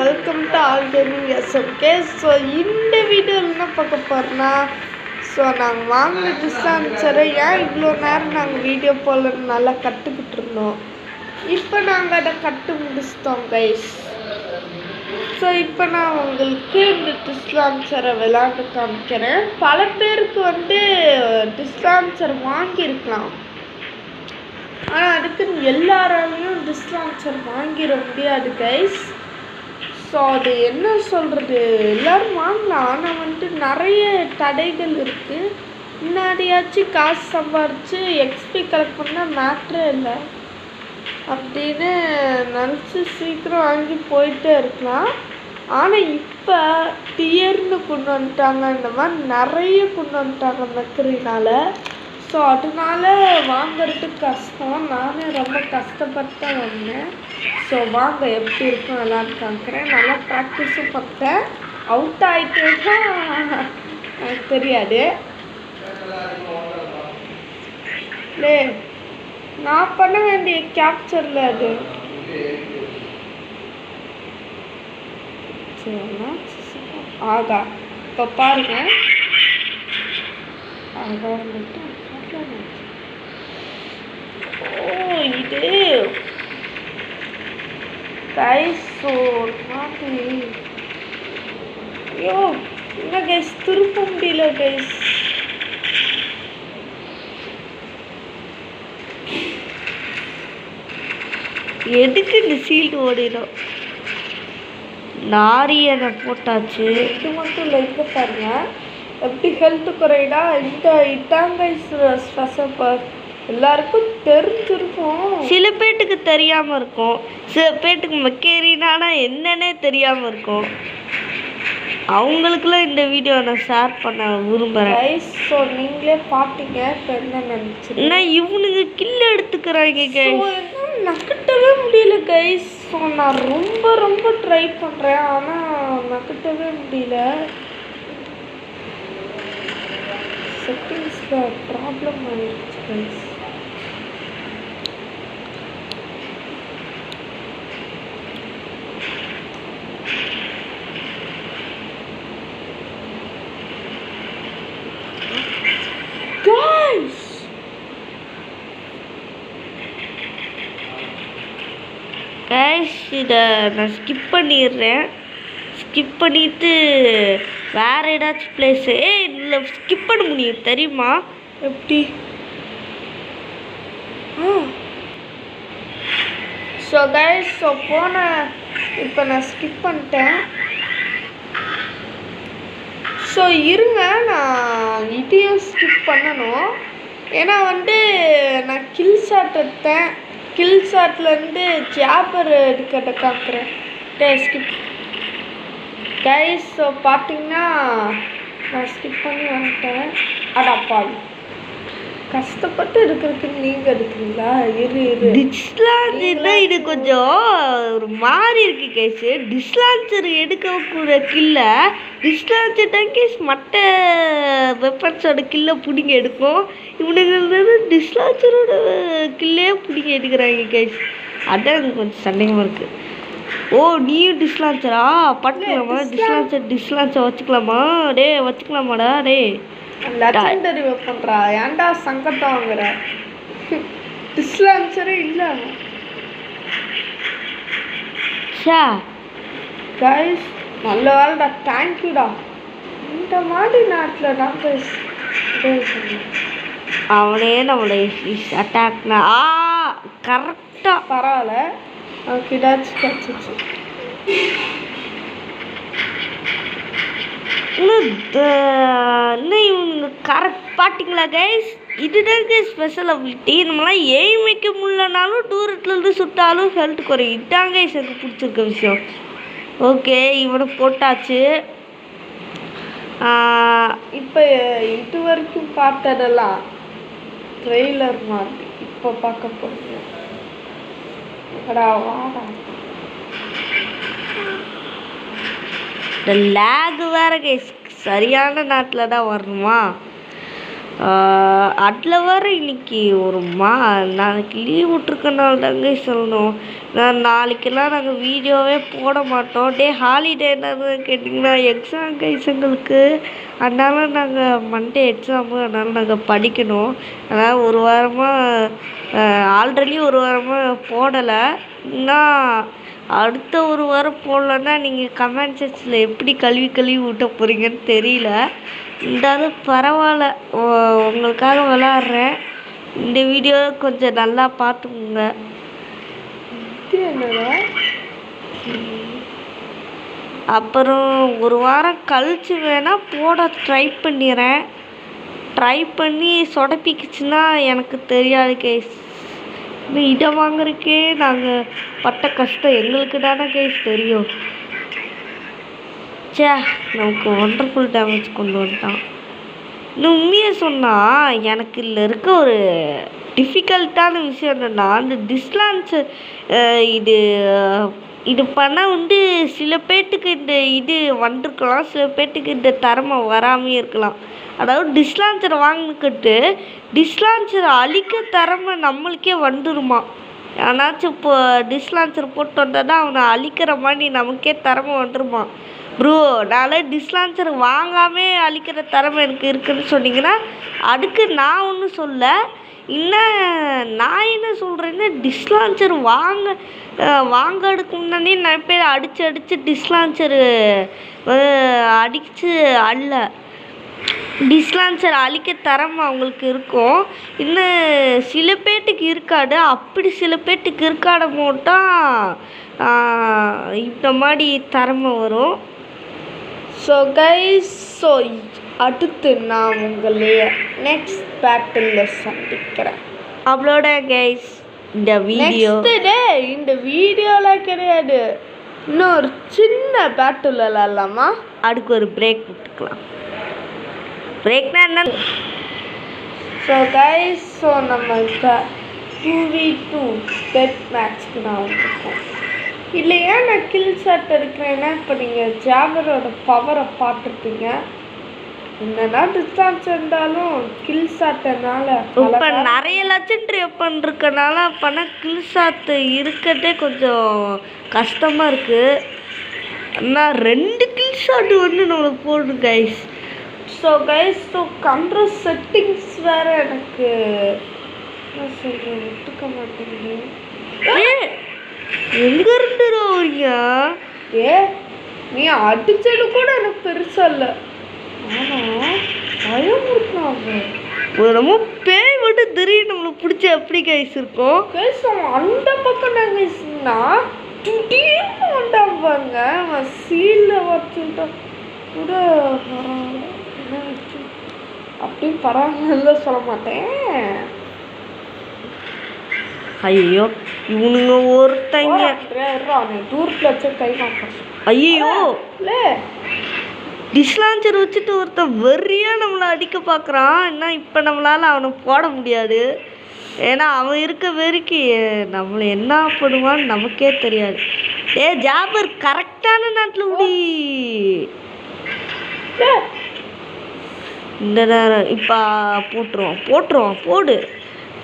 Welcome to all gaming SMK. So இந்த வீடியோவில் என்ன பார்க்க போகிறோன்னா, நாங்கள் வாங்கின டிஸ்டான்சரை ஏன் இவ்வளோ நேரம் நாங்கள் வீடியோ போடலன்னு நல்லா கற்றுக்கிட்டு இருந்தோம். இப்போ நாங்கள் அதை கற்று முடிச்சிட்டோம் கைஸ். ஸோ இப்போ நான் உங்களுக்கு இந்த டிஸ்டான்சரை விளையாண்டு காமிக்கிறேன். பல பேருக்கு டிஸ்டான்சர் வாங்கியிருக்கலாம், ஆனால் அதுக்கு எல்லாராலையும் டிஸ்டான்சர் வாங்கிட முடியாது கைஸ். ஸோ அது என்ன சொல்கிறது, எல்லோரும் வாங்கலாம், ஆனால் நிறைய தடைகள் இருக்குது. முன்னாடியாச்சும் காசு சம்பாரித்து எக்ஸ்பி கலெக்ட் பண்ணால் மேட்ரே இல்லை அப்படின்னு நினச்சி சீக்கிரம் வாங்கி போயிட்டே இருக்கலாம். ஆனால் இப்போ டியர்னு கொண்டு வந்துட்டாங்க, இந்த மாதிரி நிறைய கொண்டு வந்துட்டாங்க மெக்கரினால. ஸோ அதனால வாங்கிறதுக்கு கஷ்டம். நானே ரொம்ப கஷ்டப்பட்டு வந்தேன். ஸோ வாங்க எப்படி இருக்கும் எல்லாரும் காமிக்கிறேன். நல்லா ப்ராக்டிஸும் பார்த்தேன். அவுட் ஆகிட்டேன்னா எனக்கு தெரியாது. லே நான் பண்ண வேண்டிய கேப்சரில் அது ஆகா. இப்போ பாருங்க, இது கைஸ் மாதிரி. ஐயோ என்ன கைஸ், திருப்ப முடியல கைஸ். எதுக்கு இந்த சீல்டு ஓடிடும். நாரியனை போட்டாச்சு. இது மட்டும் இல்லை, இங்கே பாருங்க எப்படி ஹெல்த் குறையிடா. இதாங்க ஸ்பெஷல் எல்லாருக்கும் தெரிஞ்சிருக்கும், சில பேட்டுக்கு தெரியாமல் இருக்கும், சில பேட்டுக்கு மெக்கேரினானா என்னன்னே தெரியாமல் இருக்கும். அவங்களுக்குலாம் இந்த வீடியோ நான் ஷேர் பண்ண விரும்புகிறேன். ஸோ நீங்களே பார்த்தீங்க இப்போ என்ன நினச்சின்னா இவனுங்க கில் எடுத்துக்கிறாங்க கைஸ். நகட்டவே முடியல கைஸ். ஸோ நான் ரொம்ப ட்ரை பண்ணுறேன், ஆனால் நகட்டவே முடியல. செட்டிங்ஸில் ப்ராப்ளம் ஆகிடுச்சு கைஸ். கைஸ் இதை நான் ஸ்கிப் பண்ணிடுறேன். ஸ்கிப் பண்ணிவிட்டு வேறு ஏதாச்சும் பிளேஸு இல்லை ஸ்கிப் பண்ண முடியும் தெரியுமா? எப்படி? ஸோ கைஸ் இப்போ நான் ஸ்கிப் பண்ணிட்டேன். ஸோ இருங்க, நான் இதையும் ஸ்கிப் பண்ணணும். ஏன்னா நான் கில் ஷாட் எடுத்தேன். கில் ஷாட்லேருந்து ஜாப்பர் எடுக்கிறத காக்குறேன். Skip guys. ஸோ பார்த்தீங்கன்னா நான் ஸ்கிப் பண்ணி வந்துட்டேன். அடாப்பாவி, கஷ்டப்பட்டு இருக்கிறதுக்கு நீங்கள் எடுக்கிறீங்களா? டிஸ்லான்சர்னா இது கொஞ்சம் ஒரு மாதிரி இருக்கு கேஸு. டிஸ்லான்சர் எடுக்கக்கூட கில்ல டிஸ்லான்சர் தான் கேஸ் மற்ற வெப்பன்ஸோட கில்லை பிடிங்க எடுக்கும். இவனுங்க டிஸ்லான்சரோட கில்லே பிடிங்க எடுக்கிறாங்க கேஸ். அதான் எனக்கு கொஞ்சம் சந்தேகமாக இருக்குது. ஓ நீயும் டிஸ்லான்சரா பட்டுக்கலாமா? டிஸ்லான்சர் வச்சுக்கலாமா? வச்சுக்கலாமாடா? லெஜெண்டரி வெப்பன்டா, ஏன்டா சங்கட்டம் வாங்குற? டிஸ்லான்சரே இல்லை. கைஸ் நல்ல வேலைடா, தேங்க்யூடா. இந்த மாதிரி நாட்டில் தான் கைஸ் அவனே நம்மளை அட்டாக்னா கரெக்டாக பரவாயில்ல, அவனுக்கு ஏதாச்சும் கிடச்சிச்சு. இன்னும் இவங்க கரெக்ட் பார்த்தீங்களா கைஸ்? இதுதாங்க ஸ்பெஷல் அபிலிட்டி. நம்மளாம் எய்ம் வைக்க முடியலனாலும் தூரத்துலேருந்து சுட்டாலும் ஹெல்த் குறையும். இதாங்க எனக்கு பிடிச்சிருக்க விஷயம். ஓகே இவனை போட்டாச்சு. இப்போ இது வரைக்கும் பார்த்ததெல்லாம் ட்ரெய்லர் மாதிரி. இப்போ பார்க்க போகிறீங்க. வாடா, இந்த லேக் வேற கைஸ் சரியான நாட்டில் தான் வரணுமா? அதில் வர இன்னைக்கு நாளைக்கு லீவ் விட்ருக்கனால தாங்க சொல்லணும். நாளைக்கெல்லாம் நாங்கள் வீடியோவே போட மாட்டோம். ஹாலிடே என்னன்னு கேட்டிங்கன்னா எக்ஸாம் கைஸ் எங்களுக்கு. அதனால் நாங்கள் மண்டே எக்ஸாமு, அதனால் நாங்கள் படிக்கணும். அதனால் ஒரு வாரமாக ஆல்ரெடி ஒரு வாரமாக போடலை. இன்னும் அடுத்த ஒரு வாரம் போடலன்னா நீங்கள் கமெண்ட் செக்ஷனில் எப்படி கழுவி விட்ட போகிறீங்கன்னு தெரியல. இருந்தாலும் பரவாயில்ல, உங்களுக்காக விளாட்றேன். இந்த வீடியோ கொஞ்சம் நல்லா பார்த்துக்குங்க. அப்புறம் ஒரு வாரம் கழிச்சு வேணால் போட ட்ரை பண்ணிடுறேன். ட்ரை பண்ணி சொதப்பிக்குச்சுன்னா எனக்கு தெரியாது கேஸ். இடம் வாங்குறதுக்கே நாங்கள் பட்ட கஷ்டம் எங்களுக்கு தானே கேஸ் தெரியும். நமக்கு ஒண்டர்ஃபுல் டேமேஜ் கொண்டு வந்துட்டான். இன்னும் உண்மையாக சொன்னால் எனக்கு இதில் இருக்க ஒரு டிஃபிகல்ட்டான விஷயம் என்னென்னா, அந்த டிஸ்லான்ஸ் இது பண்ணால் சில பேர்த்துக்கு இந்த இது வந்திருக்கலாம், சில பேர்த்துக்கு இந்த திறமை வராமையே இருக்கலாம். அதாவது டிஸ்லான்சரை வாங்கிக்கிட்டு டிஸ்லான்சரை அழிக்க திறமை நம்மளுக்கே வந்துடுமா. ஆனாச்சும் இப்போ டிஸ்லான்சர் போட்டு வந்தால் தான் அவனை அழிக்கிற மாதிரி நமக்கே திறமை வந்துடுமா. ப்ரோ, நாளே டிஸ்லான்சர் வாங்காமே அழிக்கிற திறமை எனக்கு இருக்குதுன்னு சொன்னீங்கன்னா அதுக்கு நான் ஒன்றும் சொல்ல. இன்னும் நான் என்ன சொல்கிறேன்னா, டிஸ்லான்சர் வாங்கிறதுக்கு முன்னாடியே நிறைய பேர் அடித்து டிஸ்லான்சரு அடித்து டிஸ்லான்சர் அழிக்க திறமை அவங்களுக்கு இருக்கும். இன்னும் சில பேர்த்துக்கு இருக்காது. அப்படி சில பேர்த்துக்கு இருக்காத போட்டால் இந்த மாதிரி திறமை வரும். ஸோ கைஸ், அடுத்து நான் உங்களை நெக்ஸ்ட் பேட்டிலில் சந்திக்கிறேன். அவ்வளோட கைஸ் இந்த வீடியோலாம் கிடையாது. இன்னும் ஒரு சின்ன பேட்டில் விளாட்லாமா? அதுக்கு ஒரு பிரேக் விட்டுக்கலாம். பிரேக்னா என்ன? ஸோ கைஸ், நம்ம இப்போ 2v2 பெட் மேட்ச்க்கு நான் வந்துருக்கோம். இல்லையா நான் கில் ஷாட் இருக்கிறேன்னா இப்போ நீங்கள் ஜாபரோட பவரை பார்த்துருப்பீங்க. என்னன்னா டிஸ்டான்ஸ் இருந்தாலும் கில் ஷாட்னால இப்போ நிறைய லெஜெண்டரி வெப்பன் இருக்கனால அப்போனா கில் ஷாட் இருக்கிறதே கொஞ்சம் கஷ்டமாக இருக்குது. ஆனால் 2 கில் ஷாட் நம்மளுக்கு போடுது கைஸ். ஸோ கண்ட்ரோல் செட்டிங்ஸ் வேறு எனக்கு என்ன சொல்கிறேன் ஒத்துக்க மாட்டேங்குது. எங்கேருந்து வரீங்க? நீ அடிச்சது கூட எனக்கு பெருசாக இல்லை. ஆனால் பயம் இருக்காங்க. ரொம்ப பேய் மட்டும் தெரியும் நம்மளுக்கு பிடிச்ச எப்படி கைஸ் இருக்கும். கைஸ் அந்த பக்கம் நாங்கள்னா திடீர்னு வந்தாங்க பாருங்க. அவன் சீலில் வச்சுட்டா கூட பரவாயில்ல, அப்படின்னு பரவாயில்ல சொல்ல மாட்டேன். ஐயோ, இவனுங்க ஒருத்தங்க தூரத்தில் வச்சு கை மாட்டேன். ஐயோ, டிஸ்லான்சர் வச்சுட்டு ஒருத்தன் வெறியாக நம்மளை அடிக்க பார்க்குறான். என்ன இப்போ நம்மளால் அவனை போட முடியாது. ஏன்னா அவன் இருக்க வெறிக்கு நம்மளை என்ன பண்ணுவான்னு நமக்கே தெரியாது. ஜாபர் கரெக்டான நாட்டில் முடி. இந்த நேரம் இப்போ போட்டுருவோம் போடு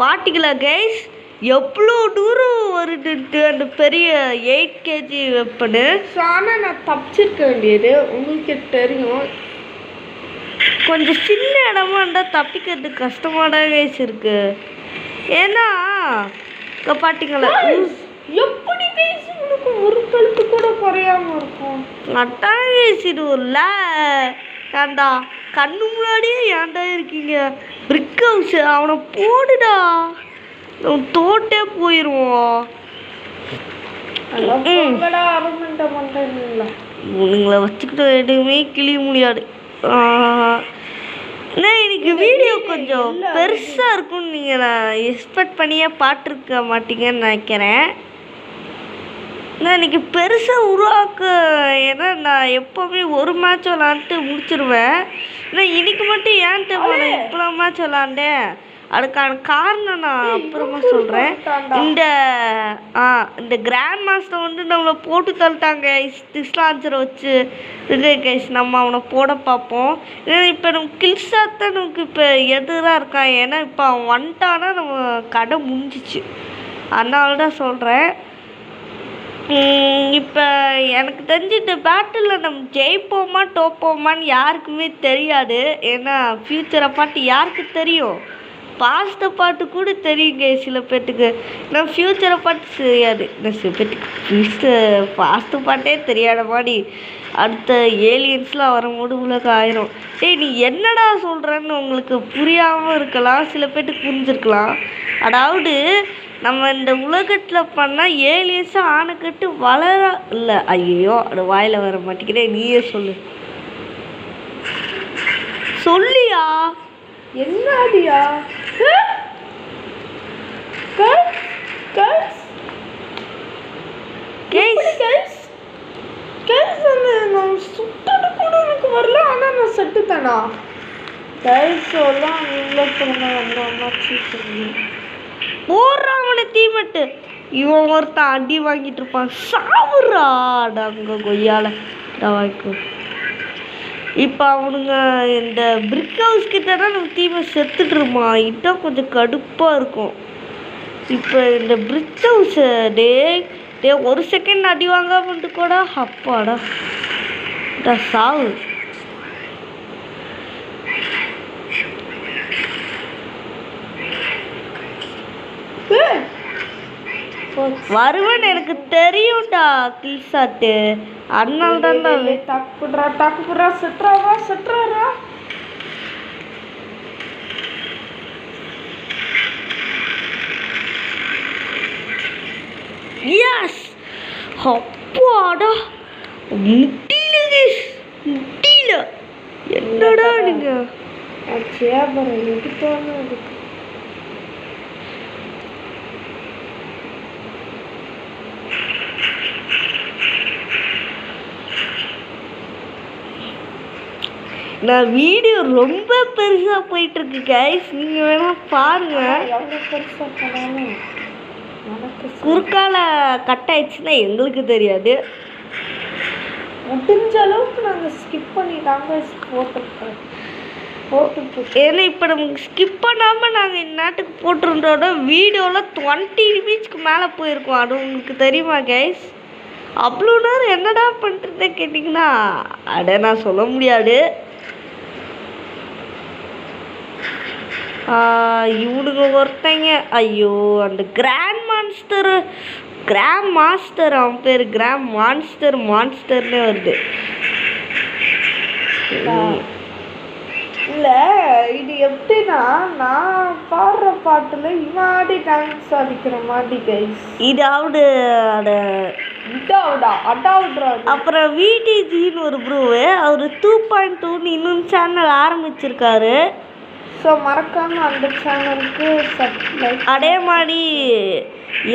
பாட்டிக்கலா கைஸ். எவ்வளோ தூரம் வருதுன்ட்டு அந்த பெரிய 8 kg வெப்பனு. ஆனால் நான் தப்பிச்சிருக்க வேண்டியது உங்களுக்கு தெரியும். கொஞ்சம் சின்ன இடமா இருந்தால் தப்பிக்கிறது கஷ்டமான கைஸ் இருக்கு. ஏன்னா பாட்டிங்களா எப்படி கைஸ் உங்களுக்கு ஒரு கழுத்து கூட குறையாம இருக்கும். அட்டான கைஸ் இது இல்ல. ஏண்டா கண்ணு முன்னாடியே ஏன்டா இருக்கீங்க? பிரிக் ஹவுஸ் அவனை போடுடா, தோட்டே போயிடுவோம். உங்களை வச்சுக்கிட்டு எதுவுமே கிளிய முடியாது. இன்னைக்கு வீடியோ கொஞ்சம் பெருசாக இருக்கும்னு நீங்கள் நான் எக்ஸ்பெக்ட் பண்ணியே பார்த்துருக்க மாட்டீங்கன்னு நினைக்கிறேன். நான் இன்னைக்கு பெருசாக உருவாக்க, ஏன்னா நான் எப்போவுமே ஒரு மேட்ச் விளாண்டுட்டு முடிச்சிருவேன். ஆனால் இன்னைக்கு மட்டும் ஏன்ட்டு போனேன் இவ்வளோ மேட்ச் விளாண்டேன். அதுக்கான காரணம் நான் அப்புறமா சொல்கிறேன். இந்த கிராண்ட் மாஸ்டர் வந்து நம்மளை போட்டு தள்ளிட்டாங்க டிஸ்லான்ச்சரை வச்சு. இல்லை கைஸ், நம்ம அவனை போட பார்ப்போம். ஏன்னா இப்போ நம்ம கில்ஷாட் தான் நமக்கு இப்போ எதிராக இருக்கான். ஏன்னா இப்போ அவன் வந்துட்டானா நம்ம கடை முடிஞ்சிச்சு. அதனால தான் சொல்கிறேன். இப்போ எனக்கு தெரிஞ்சு இந்த பேட்டிலில் நம்ம ஜெயிப்போமா தோப்போமான்னு யாருக்குமே தெரியாது. ஏன்னா ஃப்யூச்சரை பார்த்து யாருக்கு தெரியும்? பாஸ்ட்டை பார்த்து கூட தெரியுங்க சில பேர்த்துக்கு. நான் ஃப்யூச்சரை பார்த்து தெரியாது. சில பேர்த்துக்கு பாஸ்ட்டை பார்த்தே தெரியாத மாதிரி அடுத்த ஏலியன்ஸ்லாம் வரும்போது உலகம் ஆயிரும். டேய், நீ என்னடா சொல்கிறேன்னு உங்களுக்கு புரியாமல் இருக்கலாம், சில பேர்த்துக்கு புரிஞ்சிருக்கலாம். அதாவது நம்ம இந்த உலகத்தில் பண்ணால் ஏலியன்ஸாக ஆணைக்கட்டு வளர இல்லை. ஐயோ, அது வாயில் வர மாட்டேங்கிறேன், நீயே சொல்லியா என்னடியா? சுட்டது கூட எனக்கு வரல. ஆனால் நான் செட்டுத்தானா கைஸெல்லாம் நீங்களே போடுறான் தீமட்டு. இவன் ஒருத்தன் அடி வாங்கிட்டு இருப்பான். சாவுறாடா அங்கே கொய்யால வாங்கிக்கோ. இப்போ அவனுங்க இந்த பிரிக் ஹவுஸ் கிட்ட தான் நம்ம தீமை செத்துட்டு இருப்பான். இதான் கொஞ்சம் கடுப்பாக இருக்கும். இப்போ இந்த பிரிக் ஹவுஸு டே ஒரு செகண்ட் அடி வாங்காமட்டு கூட அப்பாடா சாவு. வருவன் எனக்கு தெரியும்டா கில்ஷாட்டு. அதனால தான் டக்குடுறா செட்றாரா. எஸ், அப்பாடா முட்டில என்னடா நீங்க சேபரம் எடுத்தாலும் அதுக்கு நான் வீடியோ ரொம்ப பெருசாக போயிட்டுருக்கு கைஸ். நீங்கள் வேணால் பாருங்கள். எவ்வளோ பெருசாக போனாலும் குறுக்கால கட் ஆயிடுச்சுன்னா எங்களுக்கு தெரியாது. முடிஞ்ச அளவுக்கு நாங்கள் ஸ்கிப் பண்ணிட்டாங்க போட்டுருக்கோம். ஏன்னா இப்போ நமக்கு ஸ்கிப் பண்ணாமல் நாங்கள் இந்நாட்டுக்கு போட்டிருந்தோட வீடியோவில் 20 நிமிஷத்துக்கு மேலே போயிருக்கோம். அது உங்களுக்கு தெரியுமா கைஸ்? அவ்வளோ நேரம் என்னடா பண்ணுறதே கேட்டிங்கன்னா அட நான் சொல்ல முடியாது. இவனுங்க ஒருத்தங்க ஐயோ அந்த கிராண்ட் மாஸ்டர் அவன் பேர் கிராண்ட் மான்ஸ்டர்னே வருது. இல்லை, இது எப்படின்னா நான் பாடுற பாட்டில் இவன் ஆடி டான்ஸ் அடிக்கிற மாதிரி கைஸ். இதாவது அப்புறம் விடிஜின்னு ஒரு ப்ரூவு அவர் 2.2 இன்னொரு சேனல் ஆரம்பிச்சிருக்காரு. ஸோ மறக்காமல் அந்த சேனலுக்கு அதே மாதிரி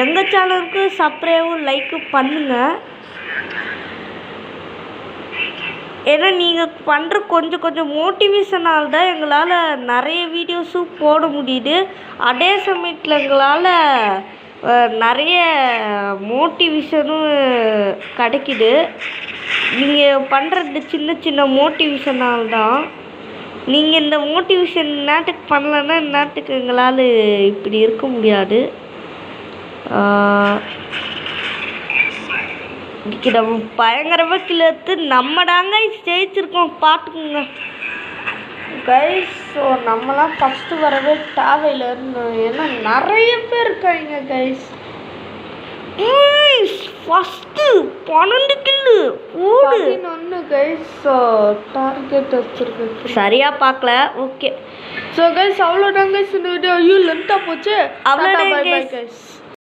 எங்கள் சேனலுக்கு சப்ஸ்கிரைபும் லைக்கும் பண்ணுங்கள். ஏன்னா நீங்கள் பண்ணுற கொஞ்சம் மோட்டிவேஷனால் தான் எங்களால் நிறைய வீடியோஸும் போட முடியுது. அதே சமயத்தில் எங்களால் நிறைய மோட்டிவேஷனும் கிடைக்கிது. நீங்கள் பண்ணுறது சின்ன மோட்டிவேஷனால் தான். நீங்கள் இந்த மோட்டிவேஷன் நாட்டுக்கு பண்ணலன்னா நாட்டுக்கு எங்களால் இப்படி இருக்க முடியாது. இன்னைக்கு நம்ம பயங்கரமாக கிளத்து நம்ம தாங்க ஜெயிச்சிருக்கோம் பார்த்துக்குங்க கைஸ். ஸோ நம்மளாம் ஃபஸ்ட்டு வரவே தேவையில்லை. ஏன்னா நிறைய பேர் இருக்காங்க கைஸ். ஃபஸ்ட்டு 12 கில்லு 11 கைஸ். டார்கெட் வச்சுருக்கு சரியா பார்க்கல. ஓகே ஸோ கைஸ் அவ்வளோதாங்க கைஸ் இந்த வீடியோ. லென்த்தாக போச்சு. அவ்வளோதான் கைஸ்.